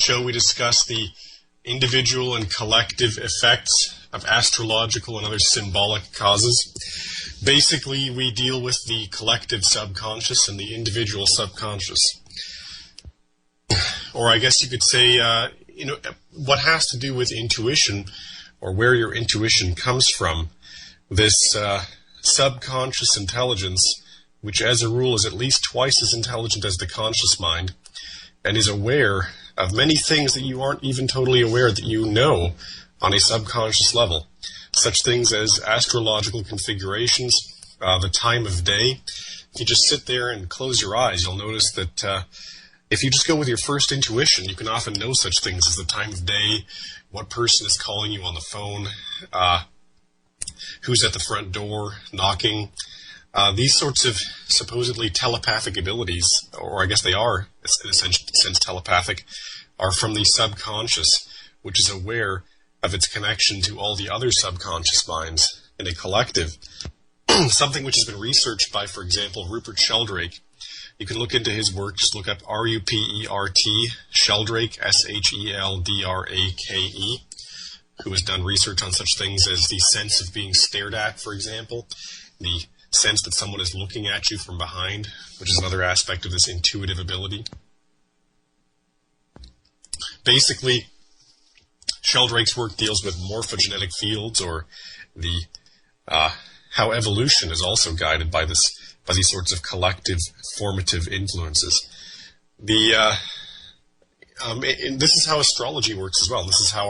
show, we discuss the individual and collective effects of astrological and other symbolic causes. Basically, we deal with the collective subconscious and the individual subconscious. Or I guess you could say, what has to do with intuition, or where your intuition comes from. This subconscious intelligence, which as a rule is at least twice as intelligent as the conscious mind, and is aware of many things that you aren't even totally aware that you know on a subconscious level. Such things as astrological configurations, the time of day. If you just sit there and close your eyes, you'll notice that if you just go with your first intuition, you can often know such things as the time of day, what person is calling you on the phone, who's at the front door knocking. These sorts of supposedly telepathic abilities, or I guess they are in a sense telepathic, are from the subconscious, which is aware of its connection to all the other subconscious minds in a collective. Something which has been researched by, for example, Rupert Sheldrake. You can look into his work, just look up Rupert Sheldrake, Sheldrake, who has done research on such things as the sense of being stared at, for example, the sense that someone is looking at you from behind, which is another aspect of this intuitive ability. Basically, Sheldrake's work deals with morphogenetic fields, or the how evolution is also guided by these sorts of collective formative influences. This is how astrology works as well. This is how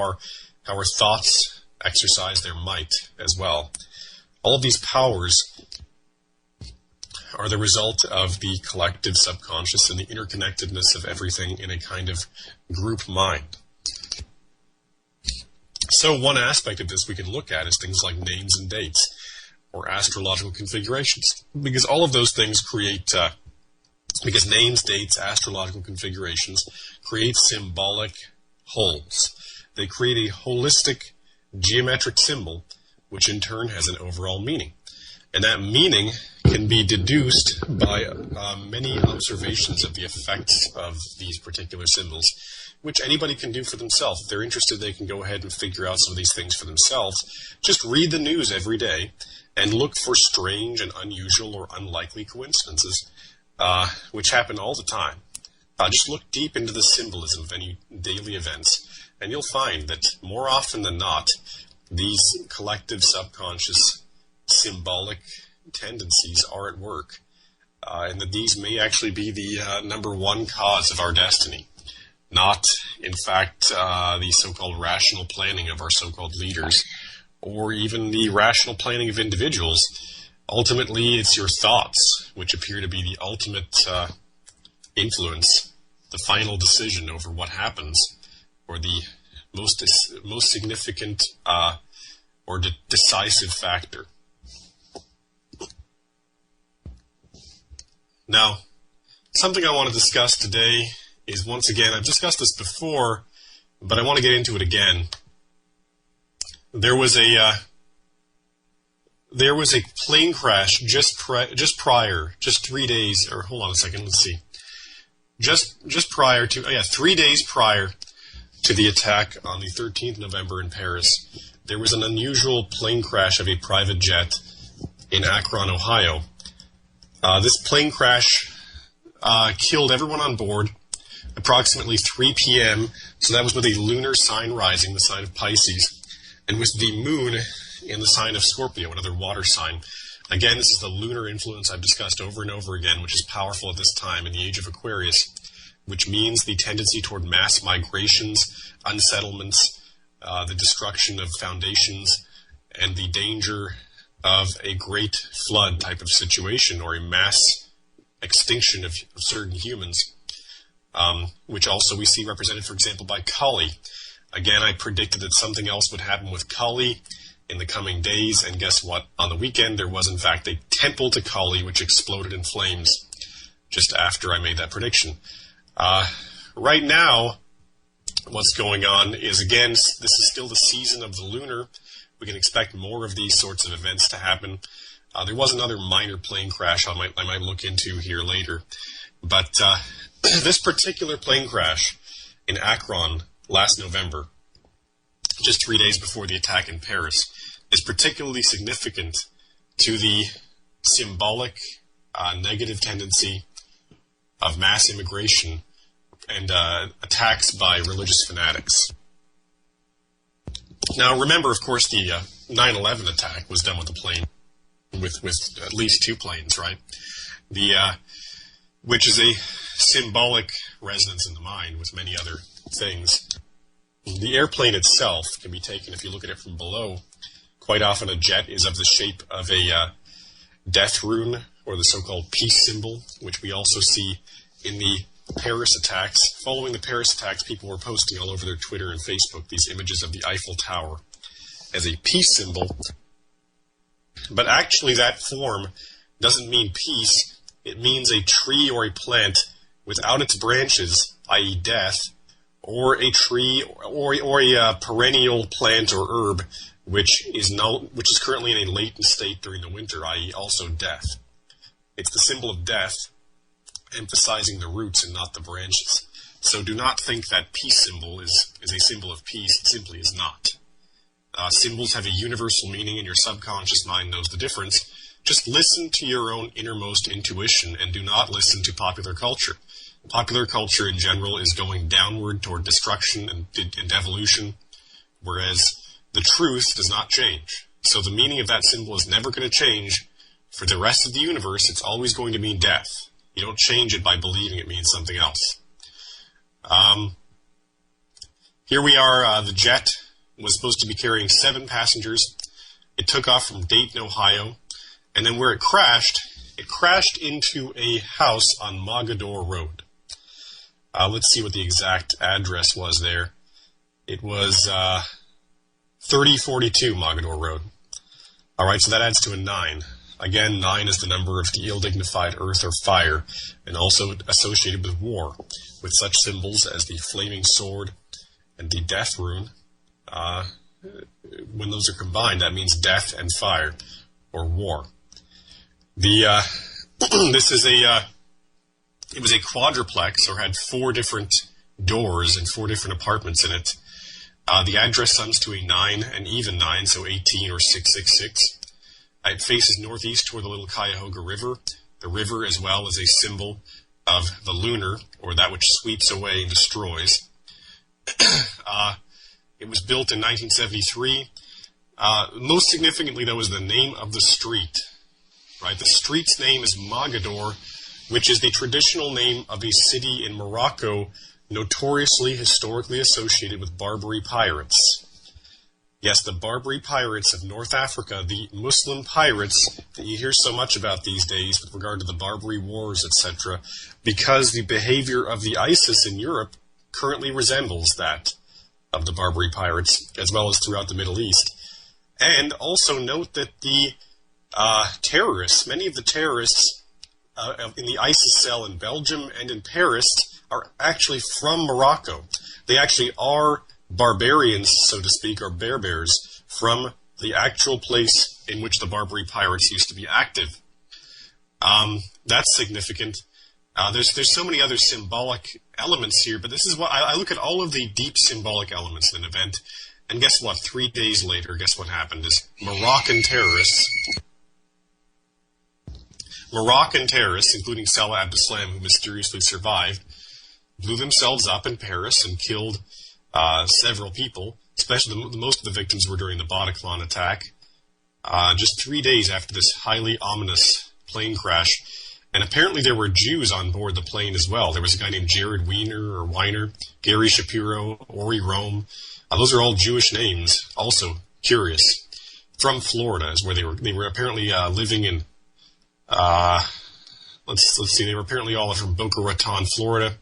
our thoughts exercise their might as well. All of these powers are the result of the collective subconscious and the interconnectedness of everything in a kind of group mind. So one aspect of this we can look at is things like names and dates, or astrological configurations, because all of those things create, because names, dates, astrological configurations create symbolic wholes. They create a holistic geometric symbol, which in turn has an overall meaning. And that meaning can be deduced by many observations of the effects of these particular symbols, which anybody can do for themselves. If they're interested, they can go ahead and figure out some of these things for themselves. Just read the news every day and look for strange and unusual or unlikely coincidences, which happen all the time. Just look deep into the symbolism of any daily events, and you'll find that more often than not, these collective subconscious symbolic tendencies are at work, and that these may actually be the number one cause of our destiny, not, in fact, the so-called rational planning of our so-called leaders, or even the rational planning of individuals. Ultimately, it's your thoughts which appear to be the ultimate influence, the final decision over what happens, or the most significant or decisive factor. Now, something I want to discuss today is, once again, I've discussed this before, but I want to get into it again. There was a plane crash just 3 days, or hold on a second, let's see. Just prior to, 3 days prior to the attack on the 13th November in Paris, there was an unusual plane crash of a private jet in Akron, Ohio. This plane crash killed everyone on board approximately 3 p.m., so that was with a lunar sign rising, the sign of Pisces, and with the moon in the sign of Scorpio, another water sign. Again, this is the lunar influence I've discussed over and over again, which is powerful at this time in the age of Aquarius, which means the tendency toward mass migrations, unsettlements, the destruction of foundations, and the danger of a great flood type of situation, or a mass extinction of certain humans, which also we see represented, for example, by Kali. Again, I predicted that something else would happen with Kali in the coming days, and guess what? On the weekend, there was, in fact, a temple to Kali, which exploded in flames just after I made that prediction. Right now, what's going on is, again, this is still the season of the lunar. We can expect more of these sorts of events to happen. There was another minor plane crash I might look into here later. But this particular plane crash in Akron last November, just 3 days before the attack in Paris, is particularly significant to the symbolic negative tendency of mass immigration and attacks by religious fanatics. Now, remember, of course, the 9/11 attack was done with a plane, with at least 2 planes, right? Which is a symbolic resonance in the mind with many other things. The airplane itself can be taken, if you look at it from below, quite often a jet is of the shape of a death rune, or the so-called peace symbol, which we also see in the Paris attacks. Following the Paris attacks, people were posting all over their Twitter and Facebook these images of the Eiffel Tower as a peace symbol. But actually that form doesn't mean peace. It means a tree or a plant without its branches, i.e. death, or a tree or a perennial plant or herb which is currently in a latent state during the winter, i.e. also death. It's the symbol of death, emphasizing the roots and not the branches. So do not think that peace symbol is a symbol of peace. It simply is not. Symbols have a universal meaning, and your subconscious mind knows the difference. Just listen to your own innermost intuition and do not listen to popular culture. Popular culture in general is going downward toward destruction and evolution, whereas the truth does not change. So the meaning of that symbol is never going to change. For the rest of the universe, it's always going to mean death. You don't change it by believing it means something else. Here we are. The jet was supposed to be carrying 7 passengers. It took off from Dayton, Ohio. And then where it crashed into a house on Mogador Road. Let's see what the exact address was there. It was 3042 Mogador Road. All right, so that adds to a 9. Again, 9 is the number of the ill-dignified earth or fire, and also associated with war, with such symbols as the flaming sword and the death rune. When those are combined, that means death and fire, or war. This is it was a quadruplex, or had 4 different doors and 4 different apartments in it. The address sums to a 9, an even 9, so 18 or 666. It faces northeast toward the Little Cuyahoga River. The river, as well, is a symbol of the lunar, or that which sweeps away and destroys. It was built in 1973. Most significantly, though, is the name of the street. Right? The street's name is Mogador, which is the traditional name of a city in Morocco notoriously historically associated with Barbary pirates. Yes, the Barbary pirates of North Africa, the Muslim pirates that you hear so much about these days with regard to the Barbary Wars, etc., because the behavior of the ISIS in Europe currently resembles that of the Barbary pirates, as well as throughout the Middle East. And also note that the terrorists, many of the terrorists in the ISIS cell in Belgium and in Paris are actually from Morocco. They actually are barbarians, so to speak, or berbers, from the actual place in which the Barbary pirates used to be active. That's significant. There's so many other symbolic elements here, but this is what I look at all of the deep symbolic elements in an event, and guess what? 3 days later, guess what happened is Moroccan terrorists, including Salah Abdeslam, who mysteriously survived, blew themselves up in Paris and killed several people. Especially most of the victims were during the Bataclan attack. Just 3 days after this highly ominous plane crash. And apparently there were Jews on board the plane as well. There was a guy named Jared Weiner, Gary Shapiro, Ori Rome. Those are all Jewish names. Also curious. From Florida is where they were. They were apparently living in. Let's see. They were apparently all from Boca Raton, Florida.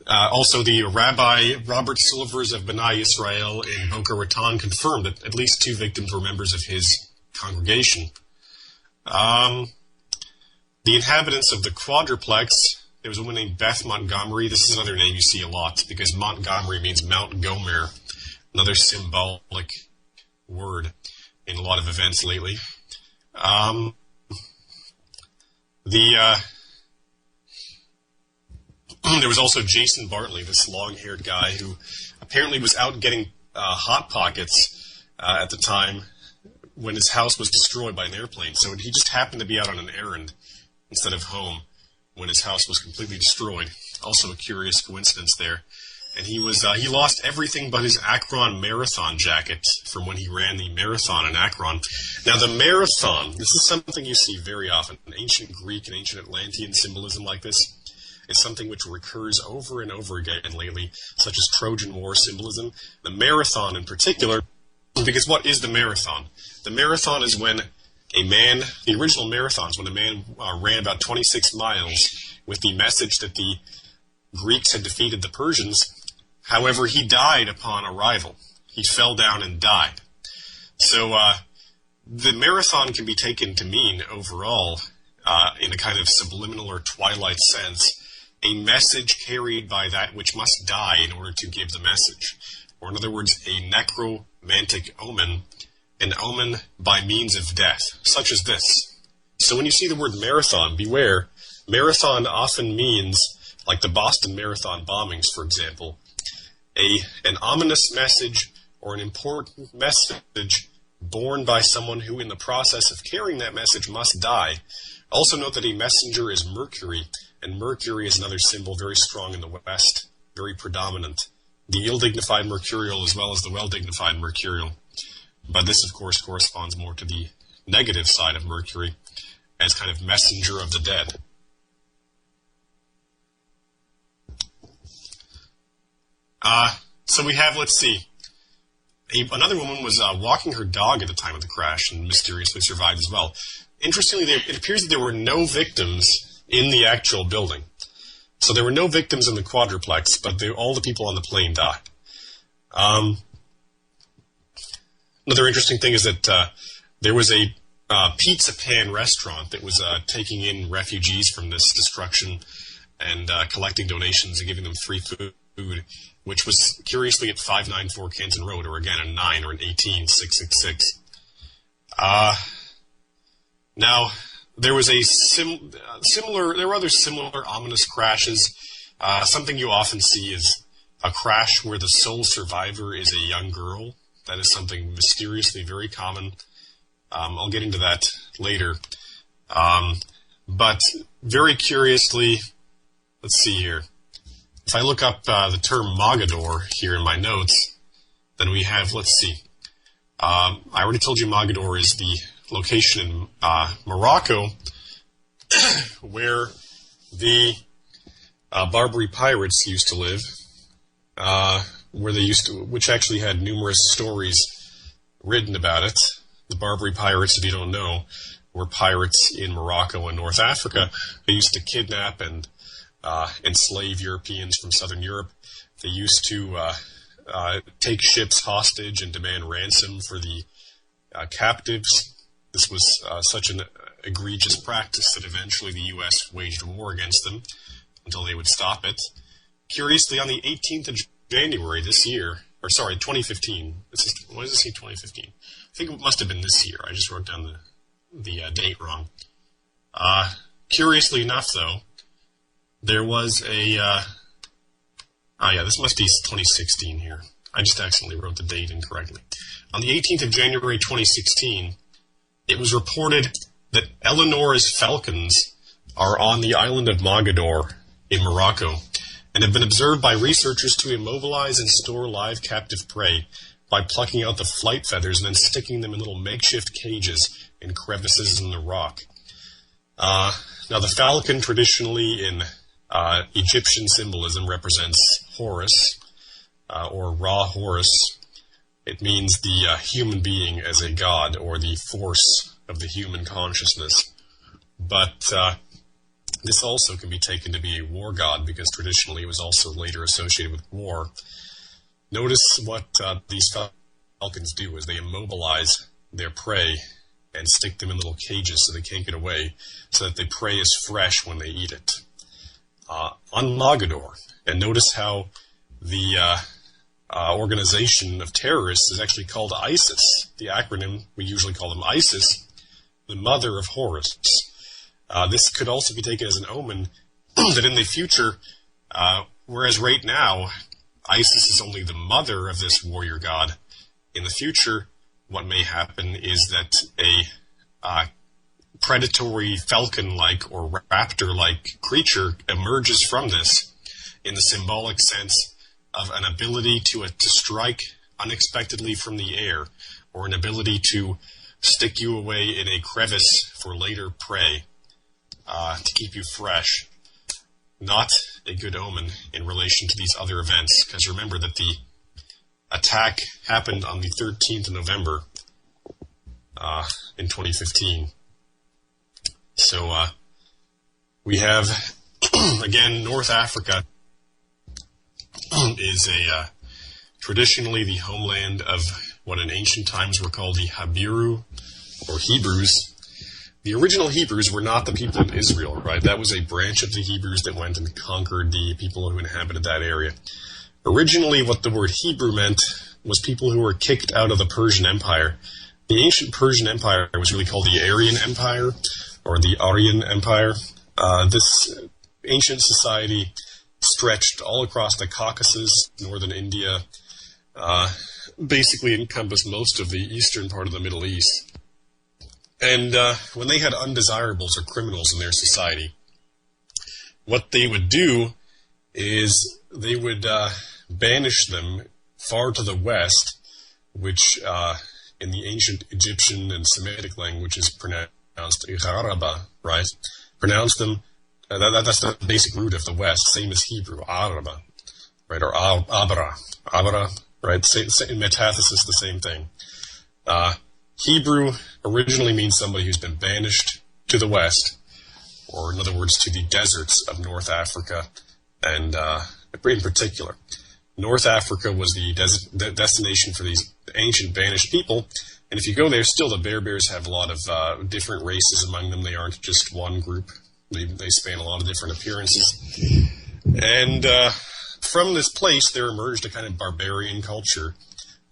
Also, the Rabbi Robert Silvers of B'nai Israel in Boca Raton confirmed that at least 2 victims were members of his congregation. The inhabitants of the quadruplex, there was a woman named Beth Montgomery. This is another name you see a lot because Montgomery means Mount Gomer, another symbolic word in a lot of events lately. There was also Jason Bartley, this long-haired guy who apparently was out getting Hot Pockets at the time when his house was destroyed by an airplane. So he just happened to be out on an errand instead of home when his house was completely destroyed. Also a curious coincidence there. And he lost everything but his Akron marathon jacket from when he ran the marathon in Akron. Now the marathon, this is something you see very often. Ancient Greek and ancient Atlantean symbolism like this is something which recurs over and over again lately, such as Trojan War symbolism. The marathon in particular, because what is the marathon? The marathon is when a man, the original marathons, when a man ran about 26 miles with the message that the Greeks had defeated the Persians. However, he died upon arrival. He fell down and died. So the marathon can be taken to mean overall, in a kind of subliminal or twilight sense, a message carried by that which must die in order to give the message. Or in other words, a necromantic omen, an omen by means of death, such as this. So when you see the word marathon, beware. Marathon often means, like the Boston Marathon bombings, for example, an ominous message or an important message borne by someone who in the process of carrying that message must die. Also note that a messenger is Mercury, and Mercury is another symbol very strong in the West, very predominant. The ill-dignified mercurial as well as the well-dignified mercurial. But this, of course, corresponds more to the negative side of Mercury as kind of messenger of the dead. So we have, let's see, another woman was walking her dog at the time of the crash and mysteriously survived as well. Interestingly, it appears that there were no victims in the actual building. So there were no victims in the quadruplex, but all the people on the plane died. Another interesting thing is that there was a pizza pan restaurant that was taking in refugees from this destruction and collecting donations and giving them free food, which was curiously at 594 Canton Road, or again a 9 or an 18666. Now, there was there were other similar ominous crashes. Something you often see is a crash where the sole survivor is a young girl. That is something mysteriously very common. I'll get into that later. But very curiously, let's see here. If I look up the term Mogador here in my notes, then we have, let's see. I already told you Mogador is the location in Morocco where the Barbary pirates used to live, which actually had numerous stories written about it. The Barbary pirates, if you don't know, were pirates in Morocco and North Africa who used to kidnap and enslave Europeans from Southern Europe. They used to take ships hostage and demand ransom for the captives. This was such an egregious practice that eventually the U.S. waged war against them until they would stop it. Curiously, on the 18th of January this year, 2015. Why does it say 2015? I think it must have been this year. I just wrote down the date wrong. Curiously enough, though, there was this must be 2016 here. I just accidentally wrote the date incorrectly. On the 18th of January 2016, it was reported that Eleanor's falcons are on the island of Mogador in Morocco and have been observed by researchers to immobilize and store live captive prey by plucking out the flight feathers and then sticking them in little makeshift cages in crevices in the rock. Now, the falcon traditionally in Egyptian symbolism represents Horus, or Ra Horus. It means the human being as a god, or the force of the human consciousness. But this also can be taken to be a war god, because traditionally it was also later associated with war. Notice what these falcons do is they immobilize their prey and stick them in little cages so they can't get away, so that the prey is fresh when they eat it. On Mogador, and notice how the organization of terrorists is actually called ISIS. The acronym, we usually call them ISIS, the mother of Horus. This could also be taken as an omen that in the future, Whereas right now, Isis is only the mother of this warrior god. In the future, what may happen is that a predatory falcon-like or raptor-like creature emerges from this in the symbolic sense of an ability to strike unexpectedly from the air, or an ability to stick you away in a crevice for later prey, to keep you fresh. Not a good omen in relation to these other events, because remember that the attack happened on the 13th of November in 2015. So we have, again, North Africa is traditionally the homeland of what in ancient times were called the Habiru, or Hebrews. The original Hebrews were not the people of Israel, right? That was a branch of the Hebrews that went and conquered the people who inhabited that area. Originally, what the word Hebrew meant was people who were kicked out of the Persian Empire. The ancient Persian Empire was really called the Aryan Empire, or the Aryan Empire. This ancient society stretched all across the Caucasus, northern India, basically encompassed most of the eastern part of the Middle East. And when they had undesirables or criminals in their society, what they would do is they would banish them far to the west, which in the ancient Egyptian and Semitic language is pronounced Araba, right? Pronounce them, that's the basic root of the west, same as Hebrew, Araba, right? Or Abra, right? In metathesis, the same thing. Hebrew originally means somebody who's been banished to the west, or in other words, to the deserts of North Africa, and in particular, North Africa was the destination for these ancient banished people. And if you go there, still the Berbers have a lot of different races among them. They aren't just one group. They span a lot of different appearances. And from this place, there emerged a kind of barbarian culture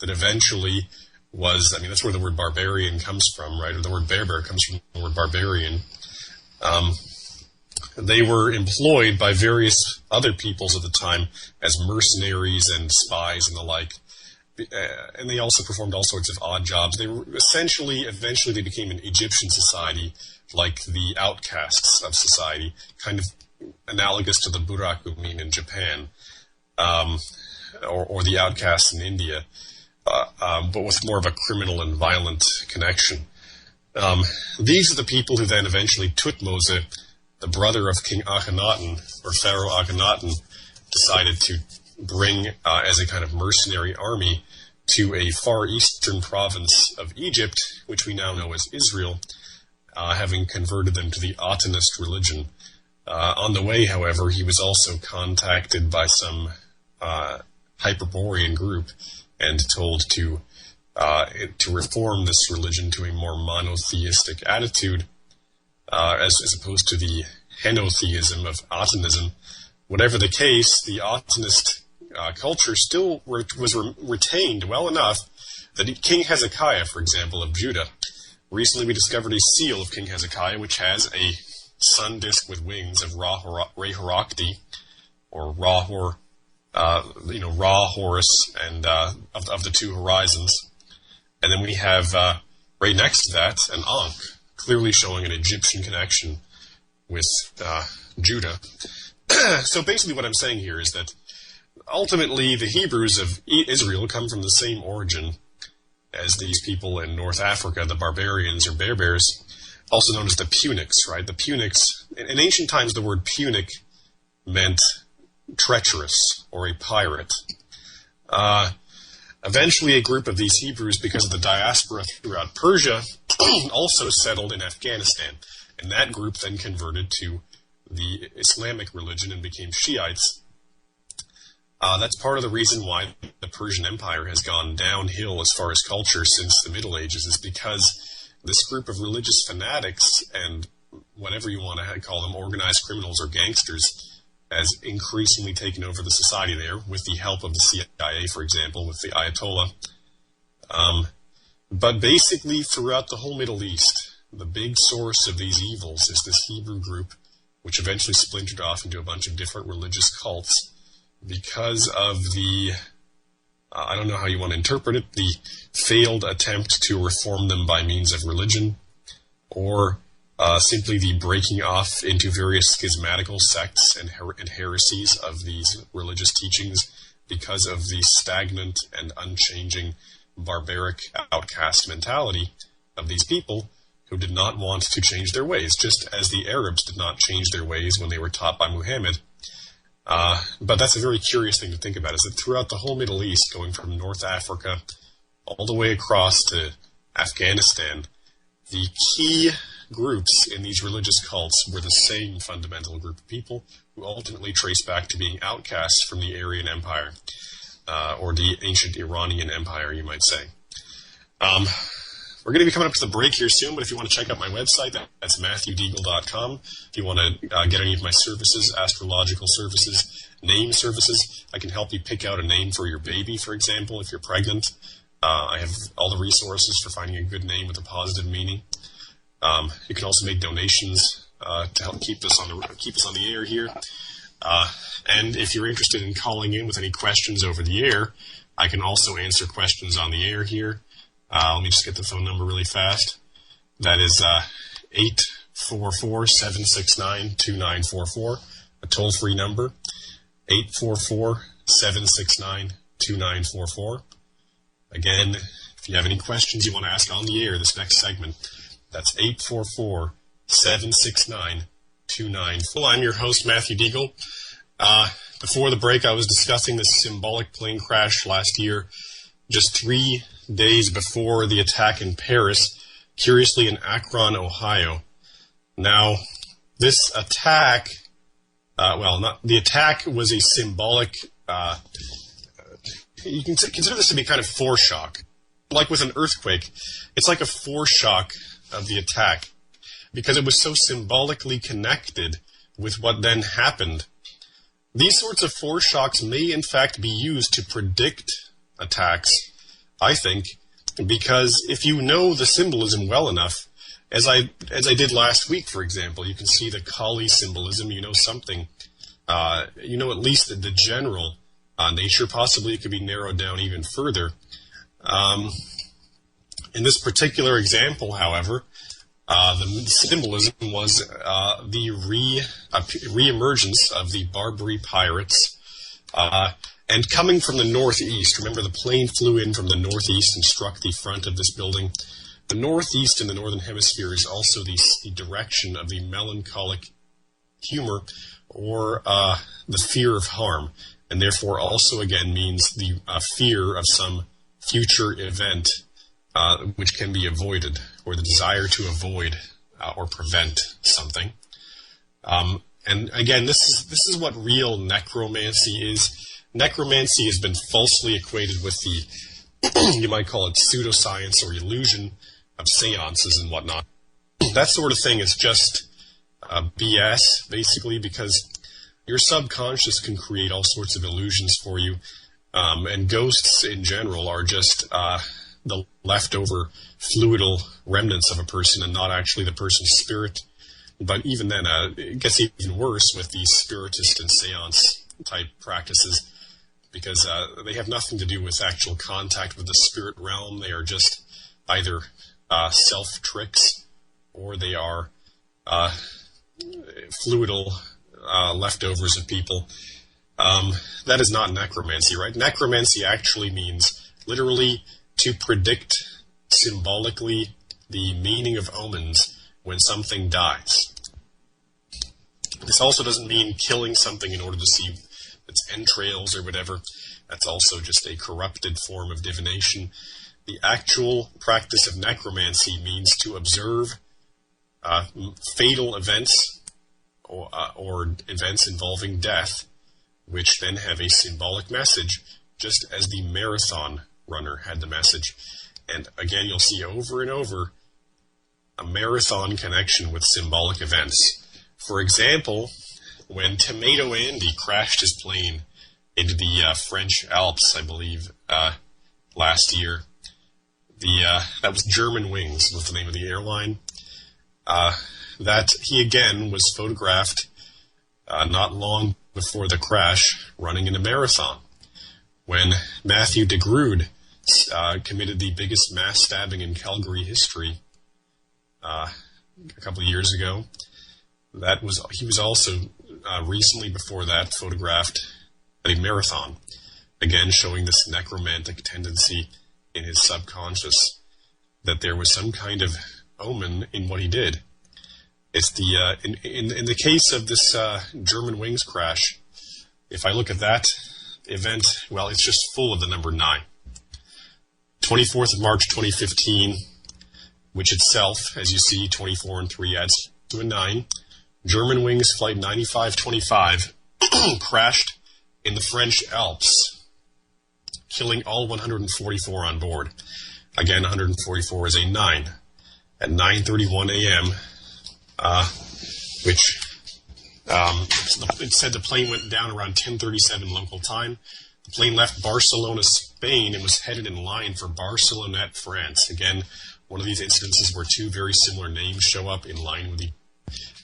that eventually was, I mean, that's where the word barbarian comes from, right? Or the word Berber comes from the word barbarian. They were employed by various other peoples at the time as mercenaries and spies and the like. And they also performed all sorts of odd jobs. They were eventually they became an Egyptian society, like the outcasts of society, kind of analogous to the Burakumin in Japan, or the outcasts in India, but with more of a criminal and violent connection. These are the people who then eventually Tutmose, the brother of King Akhenaten, or Pharaoh Akhenaten, decided to bring as a kind of mercenary army to a far eastern province of Egypt, which we now know as Israel, having converted them to the Atenist religion. On the way, however, he was also contacted by some Hyperborean group and told to reform this religion to a more monotheistic attitude, as opposed to the henotheism of Atenism. Whatever the case, the Atenist culture still was retained well enough that King Hezekiah, for example, of Judah, recently we discovered a seal of King Hezekiah, which has a sun disk with wings of Ra-Horakti, or Ra-Hor, Ra, Horus, and of the two horizons. And then we have, right next to that, an Ankh, clearly showing an Egyptian connection with Judah. So basically what I'm saying here is that ultimately the Hebrews of Israel come from the same origin as these people in North Africa, the barbarians or Berbers, also known as the Punics, right? The Punics, in ancient times the word Punic meant treacherous or a pirate. Eventually a group of these Hebrews, because of the diaspora throughout Persia, also settled in Afghanistan. And that group then converted to the Islamic religion and became Shiites. That's part of the reason why the Persian Empire has gone downhill as far as culture since the Middle Ages, is because this group of religious fanatics, and whatever you want to call them, organized criminals or gangsters, has increasingly taken over the society there, with the help of the CIA, for example, with the Ayatollah. But basically, throughout the whole Middle East, the big source of these evils is this Hebrew group which eventually splintered off into a bunch of different religious cults because of the, I don't know how you want to interpret it, the failed attempt to reform them by means of religion, or simply the breaking off into various schismatical sects and heresies of these religious teachings because of the stagnant and unchanging barbaric outcast mentality of these people who did not want to change their ways, just as the Arabs did not change their ways when they were taught by Muhammad. But that's a very curious thing to think about, is that throughout the whole Middle East, going from North Africa all the way across to Afghanistan, the key groups in these religious cults were the same fundamental group of people who ultimately trace back to being outcasts from the Aryan Empire, or the ancient Iranian Empire, you might say. We're going to be coming up to the break here soon, but if you want to check out my website, that's matthewdeagle.com. If you want to get any of my services, astrological services, name services, I can help you pick out a name for your baby, for example, if you're pregnant. I have all the resources for finding a good name with a positive meaning. You can also make donations to help keep us on the air here. And if you're interested in calling in with any questions over the air, I can also answer questions on the air here. Let me just get the phone number really fast. That is 844-769-2944, a toll-free number, 844-769-2944. Again, if you have any questions you want to ask on the air this next segment, that's 844-769-2944. Well, I'm your host, Matthew Deagle. Before the break, I was discussing this symbolic plane crash last year, just 3 days before the attack in Paris, curiously in Akron, Ohio. Now, this attack, the attack was a symbolic, you can consider this to be kind of foreshock. Like with an earthquake, it's like a foreshock of the attack, because it was so symbolically connected with what then happened. These sorts of foreshocks may in fact be used to predict attacks, I think, because if you know the symbolism well enough, as I did last week, for example, you can see the Kali symbolism, you know something, you know at least the general nature. Possibly it could be narrowed down even further. In this particular example, however, the symbolism was the re-emergence of the Barbary pirates, and coming from the northeast. Remember, the plane flew in from the northeast and struck the front of this building. The northeast in the northern hemisphere is also the direction of the melancholic humor, or the fear of harm, and therefore also again means the fear of some future event which can be avoided, or the desire to avoid or prevent something. And again, this is what real necromancy is. Necromancy has been falsely equated with the, you might call it pseudoscience or illusion of seances and whatnot. That sort of thing is just BS, basically, because your subconscious can create all sorts of illusions for you, and ghosts in general are just the leftover fluidal remnants of a person and not actually the person's spirit. But even then, it gets even worse with these spiritist and seance type practices, because they have nothing to do with actual contact with the spirit realm. They are just either self-tricks, or they are fluidal leftovers of people. That is not necromancy, right? Necromancy actually means literally to predict symbolically the meaning of omens when something dies. This also doesn't mean killing something in order to see its entrails or whatever. That's also just a corrupted form of divination. The actual practice of necromancy means to observe fatal events or events involving death, which then have a symbolic message, just as the marathon runner had the message. And again, you'll see over and over a marathon connection with symbolic events. For example, when Tomato Andy crashed his plane into the French Alps, I believe, last year, that was German Wings was the name of the airline. That he again was photographed not long before the crash, running in a marathon, when Matthew deagle committed the biggest mass stabbing in Calgary history a couple of years ago. He was also recently before that photographed at a marathon, again showing this necromantic tendency in his subconscious, that there was some kind of omen in what he did. It's the in the case of this German wings crash, if I look at that event, well, it's just full of the number 9. 24th of March 2015, which itself, as you see, 24 and 3 adds to a 9. German wings flight 9525 crashed in the French Alps, killing all 144 on board. Again, 144 is a 9. At 9:31 a.m., it said the plane went down around 10:37 local time. The plane left Barcelona, Spain, and was headed in line for Barcelonnette, France. Again, one of these instances where two very similar names show up in line with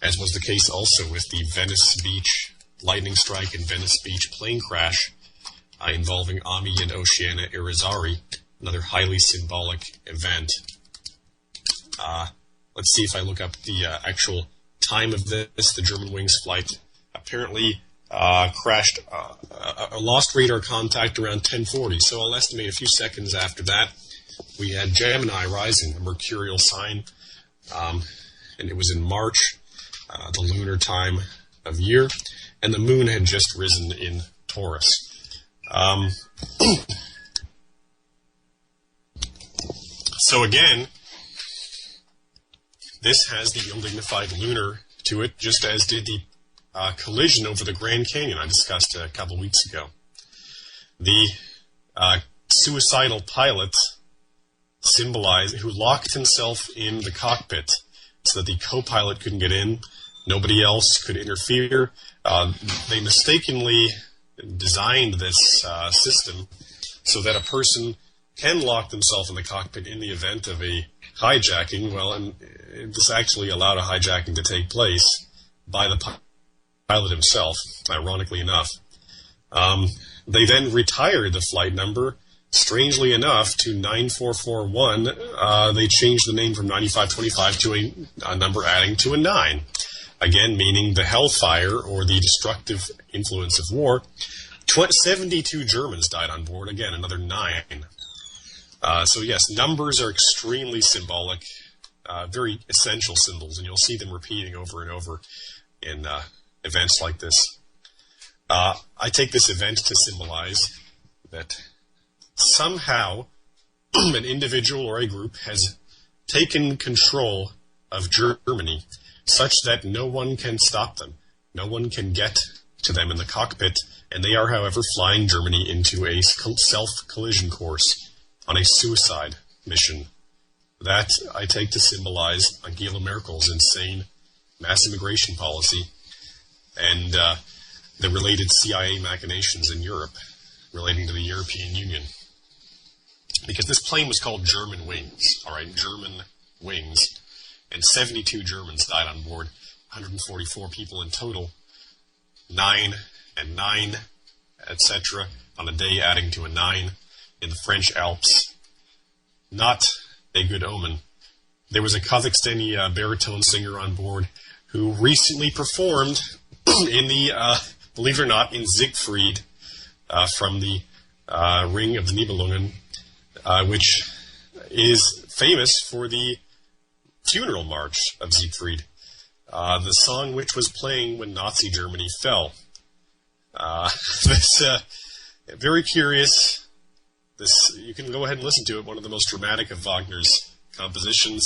as was the case also with the Venice Beach lightning strike and Venice Beach plane crash involving Ami and Oceana Irizarry, another highly symbolic event. Let's see if I look up the actual time of this. The German wings flight apparently crashed, lost radar contact around 10:40, so I'll estimate a few seconds after that. We had Gemini rising, a mercurial sign, and it was in March, the lunar time of year, and the moon had just risen in Taurus. So again, this has the ill-dignified lunar to it, just as did the collision over the Grand Canyon I discussed a couple weeks ago. The suicidal pilot who locked himself in the cockpit so that the co-pilot couldn't get in, nobody else could interfere. They mistakenly designed this system so that a person can lock themselves in the cockpit in the event of a hijacking. Well, and this actually allowed a hijacking to take place by the pilot himself, ironically enough. They then retired the flight number, strangely enough, to 9441. They changed the name from 9525 to a number adding to a 9. Again, meaning the hellfire or the destructive influence of war. 72 Germans died on board. Again, another 9. So yes, numbers are extremely symbolic, very essential symbols, and you'll see them repeating over and over in events like this. I take this event to symbolize that somehow an individual or a group has taken control of Germany such that no one can stop them. No one can get to them in the cockpit, and they are, however, flying Germany into a self-collision course on a suicide mission. That I take to symbolize Angela Merkel's insane mass immigration policy and the related CIA machinations in Europe relating to the European Union. Because this plane was called German Wings, all right, German Wings, and 72 Germans died on board, 144 people in total, 9 and 9, etc., on a day adding to a 9 in the French Alps. Not a good omen. There was a Kazakhstani baritone singer on board who recently performed in the, believe it or not, in Siegfried from the Ring of the Nibelungen, which is famous for the funeral march of Siegfried, the song which was playing when Nazi Germany fell. This very curious. This, you can go ahead and listen to it. One of the most dramatic of Wagner's compositions,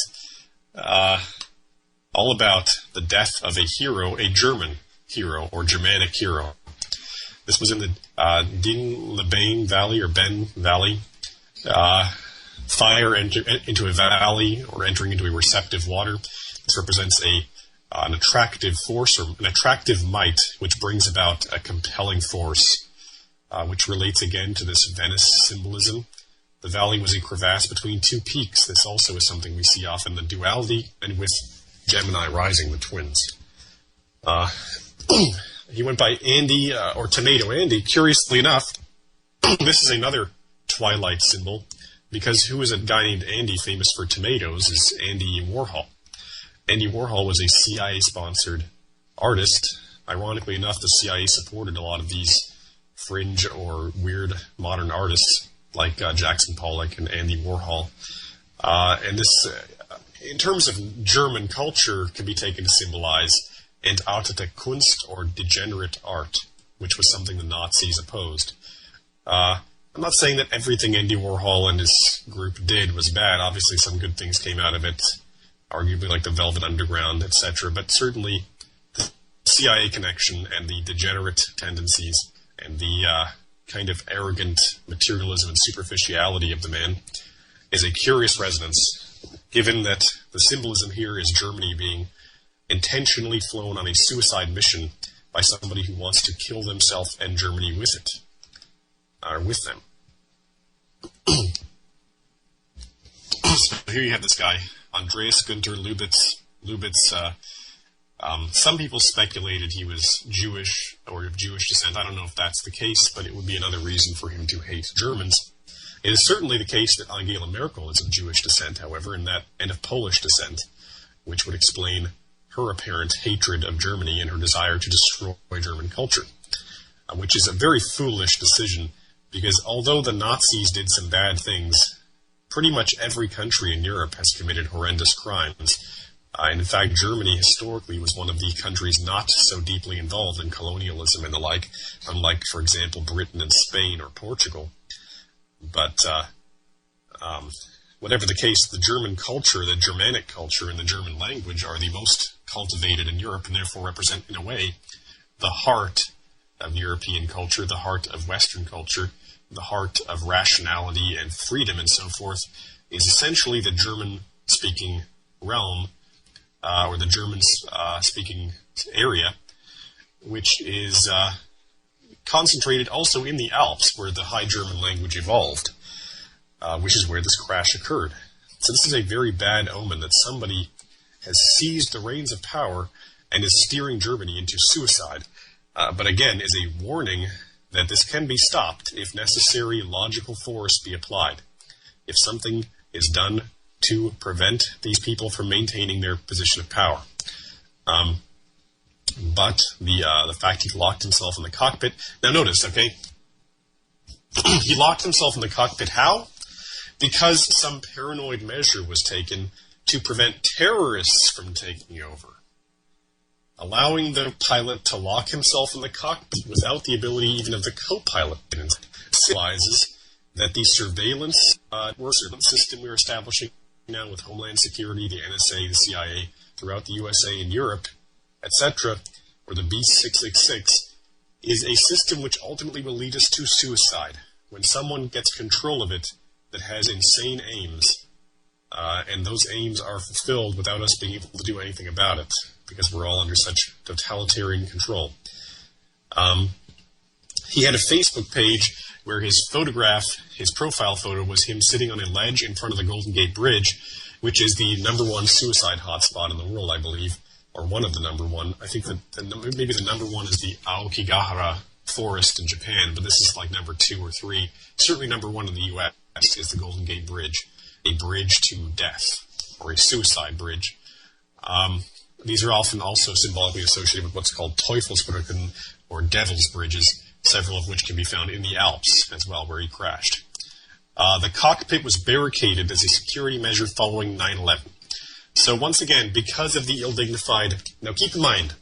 all about the death of a hero, a German hero or Germanic hero. This was in the Ding-Lebain Valley or Ben Valley. Fire into a valley or entering into a receptive water. This represents an attractive force or an attractive might, which brings about a compelling force, which relates again to this Venice symbolism. The valley was a crevasse between two peaks. This also is something we see often, the duality, and with Gemini rising, the twins. He went by Andy, or Tomato Andy. Curiously enough, this is another Twilight symbol, because who is a guy named Andy famous for tomatoes is Andy Warhol. Andy Warhol was a CIA-sponsored artist. Ironically enough, the CIA supported a lot of these fringe or weird modern artists like Jackson Pollock and Andy Warhol. And this, in terms of German culture, can be taken to symbolize entartete Kunst, or degenerate art, which was something the Nazis opposed. I'm not saying that everything Andy Warhol and his group did was bad. Obviously, some good things came out of it, arguably like the Velvet Underground, etc. But certainly, the CIA connection and the degenerate tendencies and the kind of arrogant materialism and superficiality of the man is a curious resonance, given that the symbolism here is Germany being intentionally flown on a suicide mission by somebody who wants to kill themselves and Germany with it, or with them. So here you have this guy, Andreas Günther Lubitz. Some people speculated he was Jewish or of Jewish descent. I don't know if that's the case, but it would be another reason for him to hate Germans. It is certainly the case that Angela Merkel is of Jewish descent, however, and of Polish descent, which would explain her apparent hatred of Germany and her desire to destroy German culture, which is a very foolish decision, because although the Nazis did some bad things, pretty much every country in Europe has committed horrendous crimes. And in fact, Germany historically was one of the countries not so deeply involved in colonialism and the like, unlike, for example, Britain and Spain or Portugal. But whatever the case, the German culture, the Germanic culture, and the German language are the most cultivated in Europe, and therefore represent, in a way, the heart of European culture, the heart of Western culture, the heart of rationality and freedom and so forth, is essentially the German-speaking realm, or the German-speaking area, which is concentrated also in the Alps, where the High German language evolved, which is where this crash occurred. So this is a very bad omen that somebody has seized the reins of power and is steering Germany into suicide. But again, is a warning that this can be stopped if necessary logical force be applied. If something is done to prevent these people from maintaining their position of power. But the fact he locked himself in the cockpit... Now notice, okay, he locked himself in the cockpit. How? Because some paranoid measure was taken to prevent terrorists from taking over. Allowing the pilot to lock himself in the cockpit without the ability even of the co-pilot symbolizes that the surveillance system we're establishing now with Homeland Security, the NSA, the CIA, throughout the USA and Europe, etc., or the B666, is a system which ultimately will lead us to suicide. When someone gets control of it that has insane aims, and those aims are fulfilled without us being able to do anything about it, because we're all under such totalitarian control. He had a Facebook page where his photograph, his profile photo, was him sitting on a ledge in front of the Golden Gate Bridge, which is the #1 suicide hotspot in the world, I believe, or one of the #1. I think that maybe the #1 is the Aokigahara forest in Japan, but this is like #2 or 3. Certainly #1 in the U.S. is the Golden Gate Bridge, a bridge to death, or a suicide bridge. These are often also symbolically associated with what's called Teufelsbrücken, or devil's bridges, several of which can be found in the Alps as well, where he crashed. The cockpit was barricaded as a security measure following 9/11. So once again, because of the ill-dignified... Now keep in mind,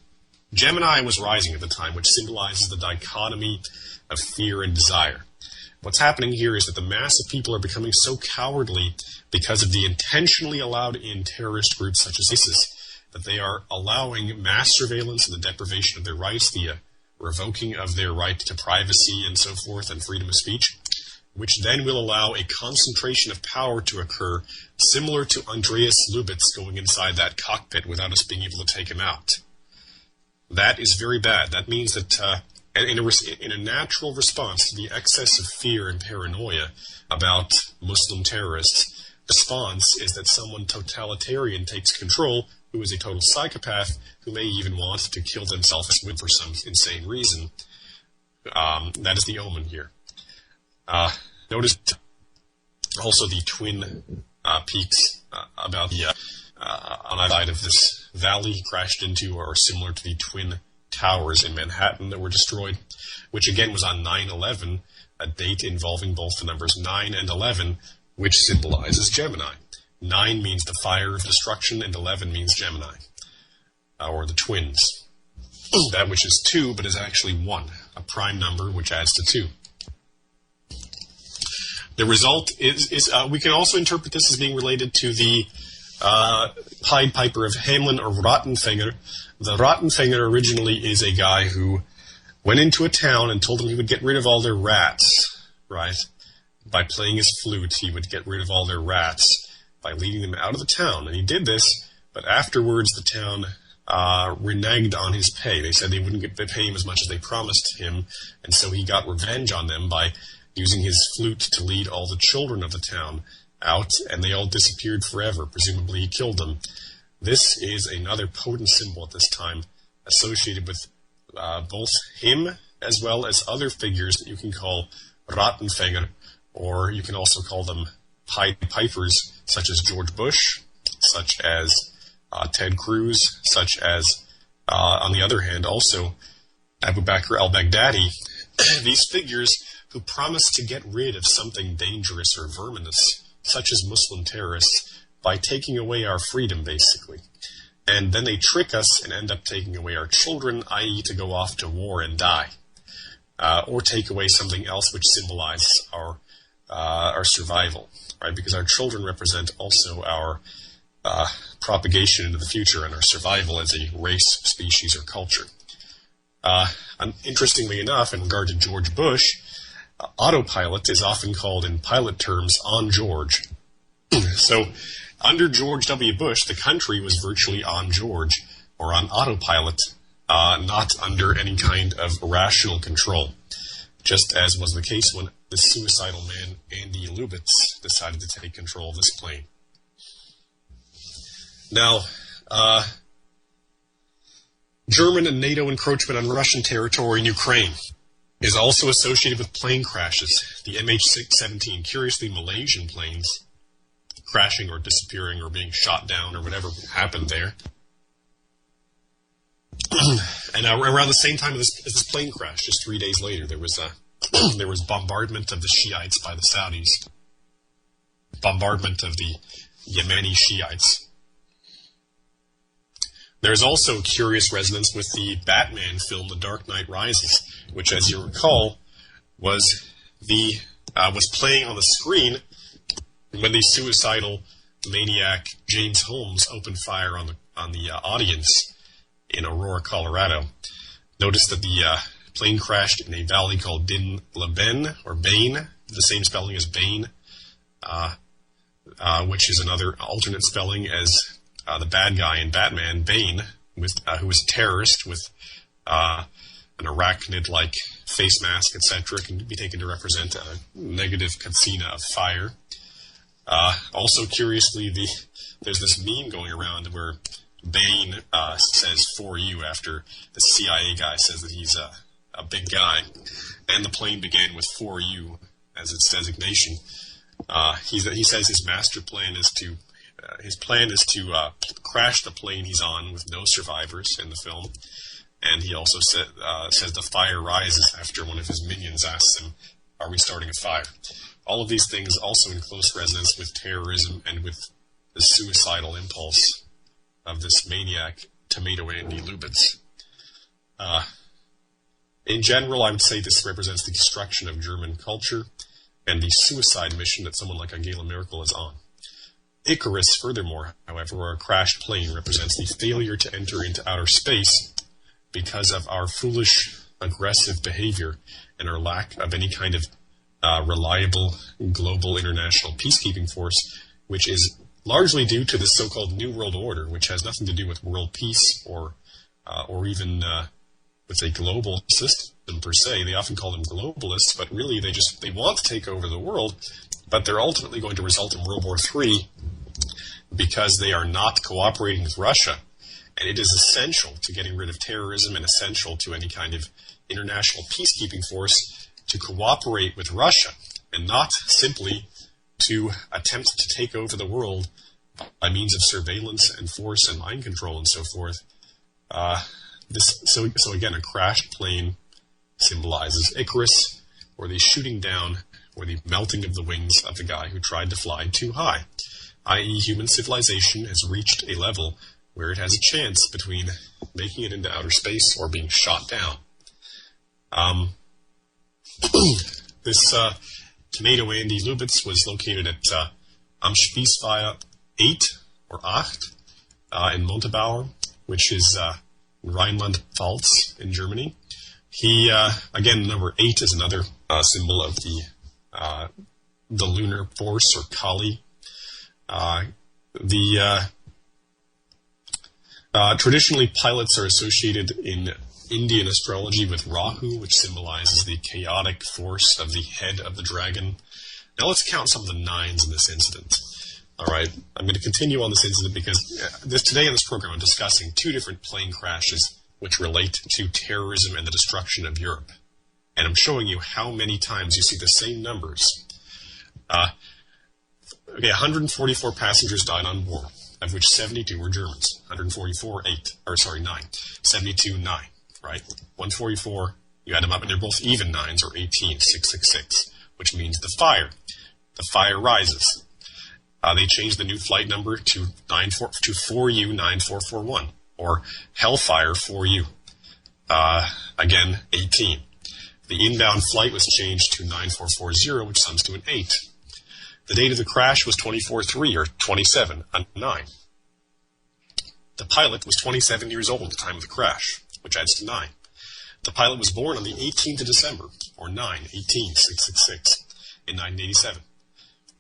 Gemini was rising at the time, which symbolizes the dichotomy of fear and desire. What's happening here is that the mass of people are becoming so cowardly because of the intentionally allowed in terrorist groups such as ISIS, that they are allowing mass surveillance and the deprivation of their rights, the revoking of their right to privacy and so forth, and freedom of speech, which then will allow a concentration of power to occur similar to Andreas Lubitz going inside that cockpit without us being able to take him out. That is very bad. That means that in a natural response to the excess of fear and paranoia about Muslim terrorists, response is that someone totalitarian takes control, who is a total psychopath, who may even want to kill themselves for some insane reason. That is the omen here. Notice also the twin peaks about the on either side of this valley crashed into are similar to the twin towers in Manhattan that were destroyed, which again was on 9/11, a date involving both the numbers 9 and 11, which symbolizes Gemini. 9 means the fire of destruction, and 11 means Gemini, or the twins. That which is 2, but is actually 1, a prime number which adds to 2. The result is we can also interpret this as being related to the Pied Piper of Hamelin, or Rattenfänger. The Rattenfänger originally is a guy who went into a town and told them he would get rid of all their rats, right? By playing his flute, he would get rid of all their rats by leading them out of the town. And he did this, but afterwards the town reneged on his pay. They said they wouldn't pay him as much as they promised him, and so he got revenge on them by using his flute to lead all the children of the town out, and they all disappeared forever. Presumably he killed them. This is another potent symbol at this time associated with both him as well as other figures that you can call Rattenfänger, or you can also call them Pied Pipers, such as George Bush, such as Ted Cruz, such as, on the other hand, also Abu Bakr al-Baghdadi. These figures who promise to get rid of something dangerous or verminous, such as Muslim terrorists, by taking away our freedom, basically. And then they trick us and end up taking away our children, i.e. to go off to war and die. Or take away something else which symbolizes our survival, right? Because our children represent also our propagation into the future and our survival as a race, species, or culture. Interestingly enough, in regard to George Bush, autopilot is often called in pilot terms on George. So, under George W. Bush, the country was virtually on George, or on autopilot, not under any kind of rational control, just as was the case when the suicidal man Andy Lubitz decided to take control of this plane. Now, German and NATO encroachment on Russian territory in Ukraine is also associated with plane crashes. The MH17, curiously Malaysian planes, crashing or disappearing or being shot down or whatever happened there. And around the same time as this plane crash, just 3 days later, there was bombardment of the Shiites by the Saudis, bombardment of the Yemeni Shiites. There's also curious resonance with the Batman film, The Dark Knight Rises, which, as you recall, was playing on the screen when the suicidal maniac James Holmes opened fire on the audience in Aurora, Colorado. Notice that the plane crashed in a valley called Din Laben, or Bane, the same spelling as Bane, which is another alternate spelling as the bad guy in Batman, Bane, who was a terrorist with an arachnid-like face mask, etc., can be taken to represent a negative katsina of fire. Also, curiously, there's this meme going around where Bane says "for you" after the CIA guy says that he's a big guy, and the plane began with "for you" as its designation. He says his master plan is to crash the plane he's on with no survivors in the film, and he also says the fire rises after one of his minions asks him, "Are we starting a fire?" All of these things also in close resonance with terrorism and with the suicidal impulse of this maniac, Tomato Andy Lubitz. In general, I would say this represents the destruction of German culture and the suicide mission that someone like Angela Merkel is on. Icarus, furthermore, however, or a crashed plane, represents the failure to enter into outer space because of our foolish, aggressive behavior and our lack of any kind of reliable global international peacekeeping force, which is largely due to the so-called New World Order, which has nothing to do with world peace or even with a global system per se. They often call them globalists, but really they want to take over the world, but they're ultimately going to result in World War III because they are not cooperating with Russia. And it is essential to getting rid of terrorism and essential to any kind of international peacekeeping force to cooperate with Russia and not simply to attempt to take over the world by means of surveillance and force and mind control and so forth. So again, a crashed plane symbolizes Icarus, or the shooting down, or the melting of the wings of the guy who tried to fly too high, i.e. human civilization has reached a level where it has a chance between making it into outer space or being shot down. This Tomato Andy Lubitz was located at Am Spießfeuer 8 or 8 in Montabaur, which is in Rhineland-Pfalz in Germany. He, again, number 8 is another symbol of the lunar force, or Kali. Traditionally, pilots are associated in Indian astrology with Rahu, which symbolizes the chaotic force of the head of the dragon. Now let's count some of the 9s in this incident. All right, I'm going to continue on this incident because today in this program I'm discussing 2 different plane crashes which relate to terrorism and the destruction of Europe. And I'm showing you how many times you see the same numbers. 144 passengers died on board, of which 72 were Germans. 144, 9. 72, 9, right? 144, you add them up, and they're both even 9s, or 18, 666, which means the fire rises. They changed the new flight number to 4U 9441, or Hellfire 4U. Again, 18. The inbound flight was changed to 9440, which sums to an 8. The date of the crash was 24/3, or 27, a 9. The pilot was 27 years old at the time of the crash, which adds to 9. The pilot was born on the 18th of December, or 9/18/666, in 1987.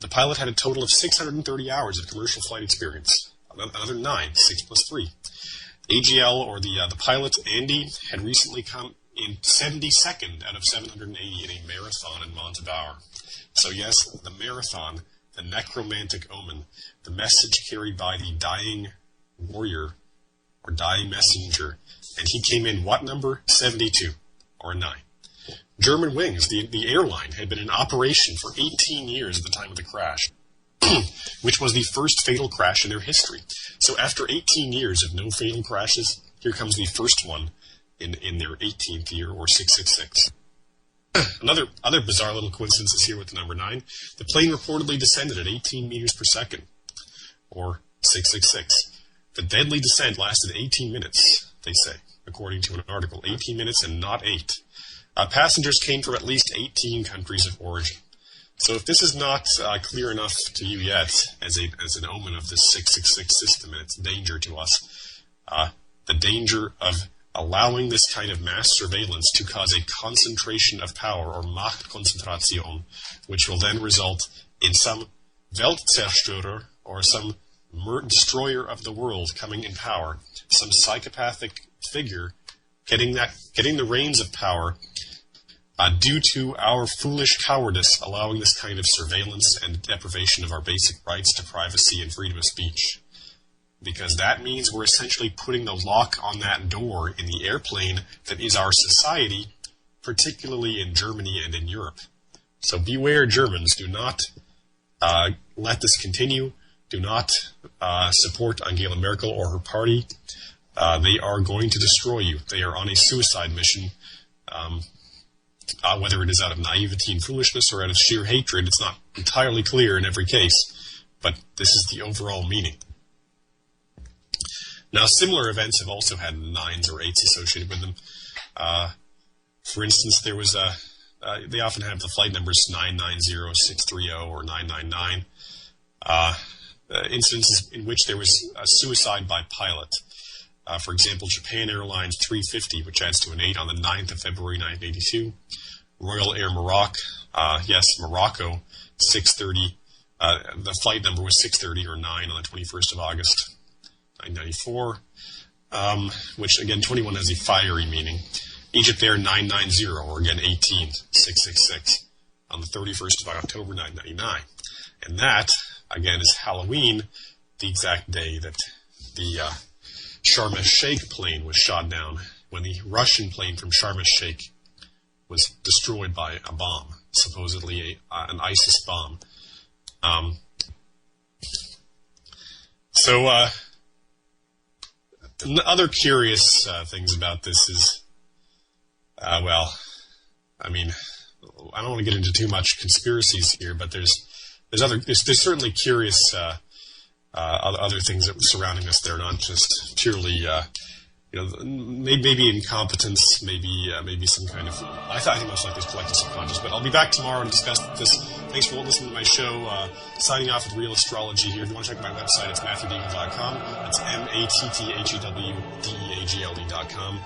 The pilot had a total of 630 hours of commercial flight experience. Another 9, 6 plus 3. AGL, or the pilot, Andy, had recently come in 72nd out of 780 in a marathon in Montabaur. So yes, the marathon, the necromantic omen, the message carried by the dying warrior, or dying messenger, and he came in what number? 72, or a 9. German Wings, the airline, had been in operation for 18 years at the time of the crash, which was the first fatal crash in their history. So after 18 years of no fatal crashes, here comes the first one in their 18th year, or 666. Other bizarre little coincidences here with the number 9. The plane reportedly descended at 18 meters per second, or 666. The deadly descent lasted 18 minutes, they say, according to an article. 18 minutes and not 8. Passengers came from at least 18 countries of origin. So if this is not clear enough to you yet as an omen of this 666 system and its danger to us, the danger of allowing this kind of mass surveillance to cause a concentration of power, or Machtkonzentration, which will then result in some Weltzerstörer, or some destroyer of the world coming in power, some psychopathic figure getting the reins of power due to our foolish cowardice allowing this kind of surveillance and deprivation of our basic rights to privacy and freedom of speech. Because that means we're essentially putting the lock on that door in the airplane that is our society, particularly in Germany and in Europe. So beware, Germans. Do not let this continue. Do not support Angela Merkel or her party. They are going to destroy you. They are on a suicide mission. Whether it is out of naivety and foolishness or out of sheer hatred, it's not entirely clear in every case. But this is the overall meaning. Now, similar events have also had 9s or 8s associated with them. For instance, there was they often have the flight numbers 990, 630, or 999. Instances in which there was a suicide by pilot. For example, Japan Airlines 350, which adds to an 8 on the 9th of February 1982. Royal Air Morocco, Morocco, 630. The flight number was 630 or 9 on the 21st of August, 1994, which again, 21 has a fiery meaning. Egypt Air 990, or again 18, 666, on the 31st of October 1999. And that, again, is Halloween, the exact day that the Sharm el-Sheikh plane was shot down, when the Russian plane from Sharm el-Sheikh was destroyed by a bomb, supposedly an ISIS bomb. Other curious things about this is, well, I mean, I don't want to get into too much conspiracies here, but there's certainly curious other things that were surrounding us. They're not just purely, maybe incompetence, maybe some kind of. I think most likely it's collective subconscious. But I'll be back tomorrow to discuss this. Thanks for listening to my show. Signing off with Real Astrology here. If you want to check my website, it's matthewdeagle.com. That's MatthewDeagle.com.